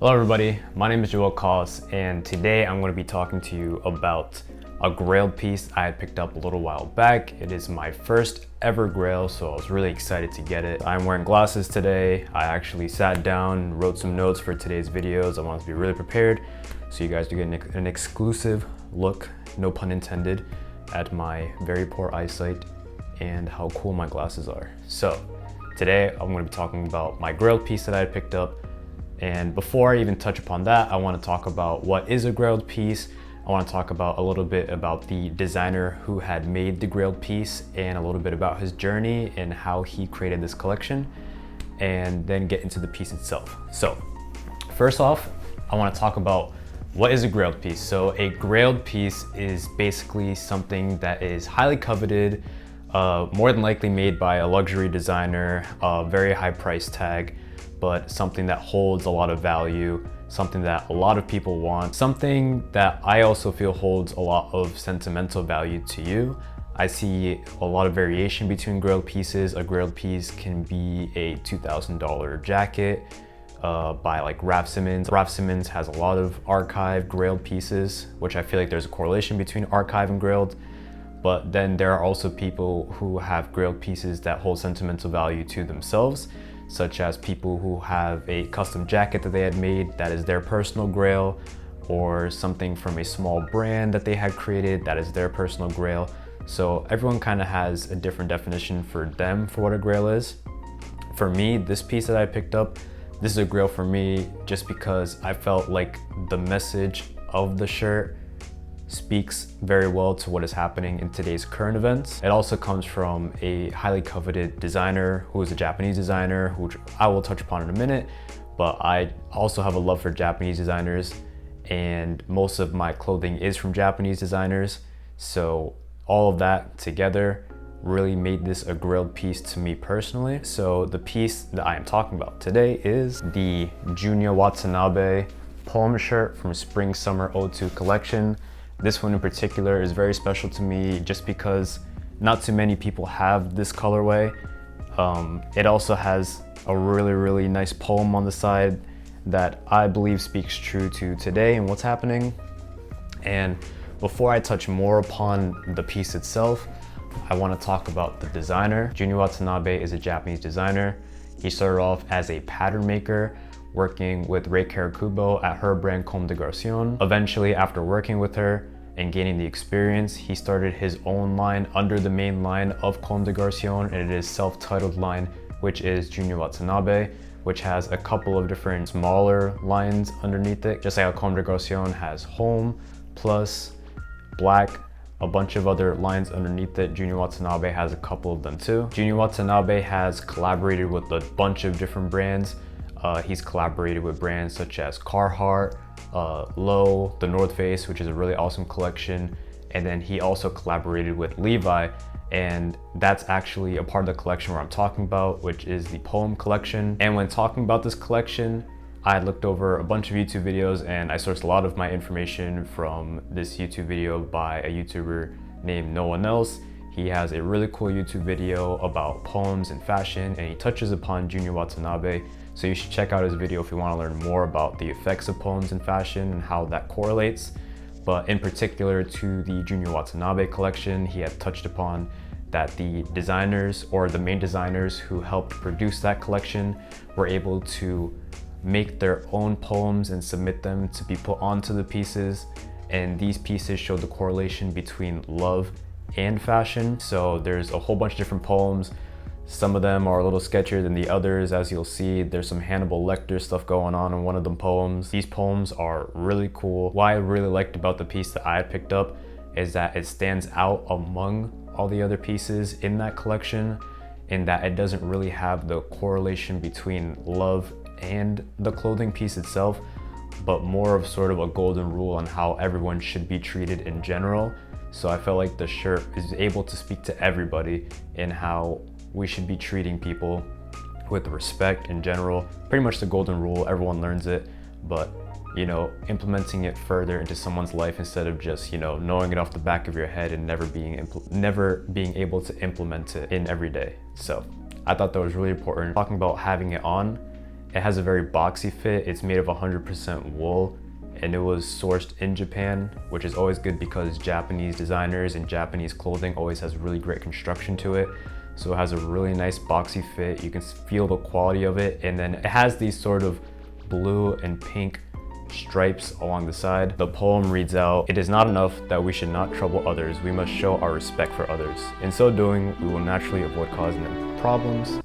Hello everybody, my name is Junya Watanabe, and today I'm going to be talking to you about a grail piece I had picked up a little while back. It is my first ever grail, so I was really excited to get it. I'm wearing glasses today. I actually sat down, wrote some notes for today's videos. I wanted to be really prepared so you guys do get an exclusive look, no pun intended, at my very poor eyesight and how cool my glasses are. So today I'm going to be talking about my grail piece that I had picked up. And before I even touch upon that, I want to talk about what is a grailed piece. I want to talk about a little bit about the designer who had made the grailed piece and a little bit about his journey and how he created this collection, and then get into the piece itself. So first off, I want to talk about what is a grailed piece. So a grailed piece is basically something that is highly coveted, more than likely made by a luxury designer, a very high price tag, but something that holds a lot of value, something that a lot of people want, something that I also feel holds a lot of sentimental value to you. I see a lot of variation between grailed pieces. A grailed piece can be a $2,000 jacket by like Raf Simons. Raf Simons has a lot of archive grailed pieces, which I feel like there's a correlation between archive and grailed. But then there are also people who have grailed pieces that hold sentimental value to themselves, such as people who have a custom jacket that they had made that is their personal grail, or something from a small brand that they had created that is their personal grail. So everyone kind of has a different definition for them for what a grail is. For me, this piece that I picked up, this is a grail for me just because I felt like the message of the shirt speaks very well to what is happening in today's current events. It also comes from a highly coveted designer who is a Japanese designer, which I will touch upon in a minute, but I also have a love for Japanese designers, and most of my clothing is from Japanese designers. So all of that together really made this a grailed piece to me personally. So the piece that I am talking about today is the Junya Watanabe poem shirt from Spring Summer '02 collection. This one in particular is very special to me just because not too many people have this colorway. It also has a really nice poem on the side that I believe speaks true to today and what's happening. And before I touch more upon the piece itself, I want to talk about the designer. Junya Watanabe is a Japanese designer. He started off as a pattern maker, working with Rei Karakubo at her brand Comme Des Garcons. Eventually, after working with her and gaining the experience, he started his own line under the main line of Comme Des Garcons, and it is self-titled line, which is Junya Watanabe, which has a couple of different smaller lines underneath it. Just like how Comme Des Garcons has Home, Plus, Black, a bunch of other lines underneath it, Junya Watanabe has a couple of them too. Junya Watanabe has collaborated with a bunch of different brands. He's collaborated with brands such as Carhartt, Lowe, the North Face, which is a really awesome collection. And then he also collaborated with Levi, and that's actually a part of the collection where I'm talking about, which is the poem collection. And when talking about this collection, I looked over a bunch of YouTube videos and I sourced a lot of my information from this YouTube video by a YouTuber named No One Else. He has a really cool YouTube video about poems and fashion, and he touches upon Junya Watanabe. So you should check out his video if you want to learn more about the effects of poems in fashion and how that correlates. But in particular to the Junya Watanabe collection, he had touched upon that the designers, or the main designers who helped produce that collection, were able to make their own poems and submit them to be put onto the pieces. And these pieces show the correlation between love and fashion. So there's a whole bunch of different poems. Some of them are a little sketchier than the others. As you'll see, there's some Hannibal Lecter stuff going on in one of them poems. These poems are really cool. What I really liked about the piece that I had picked up is that it stands out among all the other pieces in that collection, in that it doesn't really have the correlation between love and the clothing piece itself, but more of sort of a golden rule on how everyone should be treated in general. So I felt like the shirt is able to speak to everybody in how we should be treating people with respect in general. Pretty much the golden rule, everyone learns it, but you know, implementing it further into someone's life instead of just, you know, knowing it off the back of your head and never being able to implement it in every day. So I thought that was really important. Talking about having it on It has a very boxy fit. It's made of 100% wool, and it was sourced in Japan, which is always good because Japanese designers and Japanese clothing always has really great construction to it. So it has a really nice boxy fit. You can feel the quality of it. And then it has these sort of blue and pink stripes along the side. The poem reads out, "It is not enough that we should not trouble others. We must show our respect for others. In so doing, we will naturally avoid causing them problems,"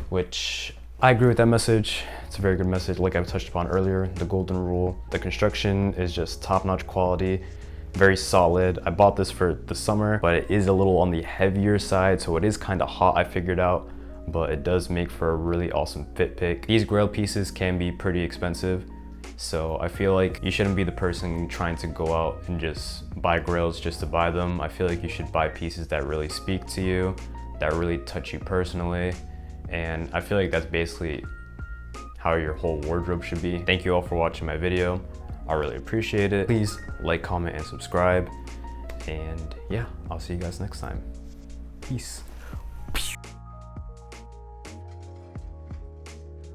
which I agree with that message. It's a very good message. Like I've touched upon earlier, the golden rule. The construction is just top-notch quality, very solid. I bought this for the summer, but it is a little on the heavier side, so it is kind of hot, I figured out, but it does make for a really awesome fit pick. These Grail pieces can be pretty expensive, so I feel like you shouldn't be the person trying to go out and just buy Grails just to buy them. I feel like you should buy pieces that really speak to you, that really touch you personally, and I feel like that's basically how your whole wardrobe should be. Thank you all for watching my video. I really appreciate it. Please like, comment, and subscribe. And yeah, I'll see you guys next time. Peace.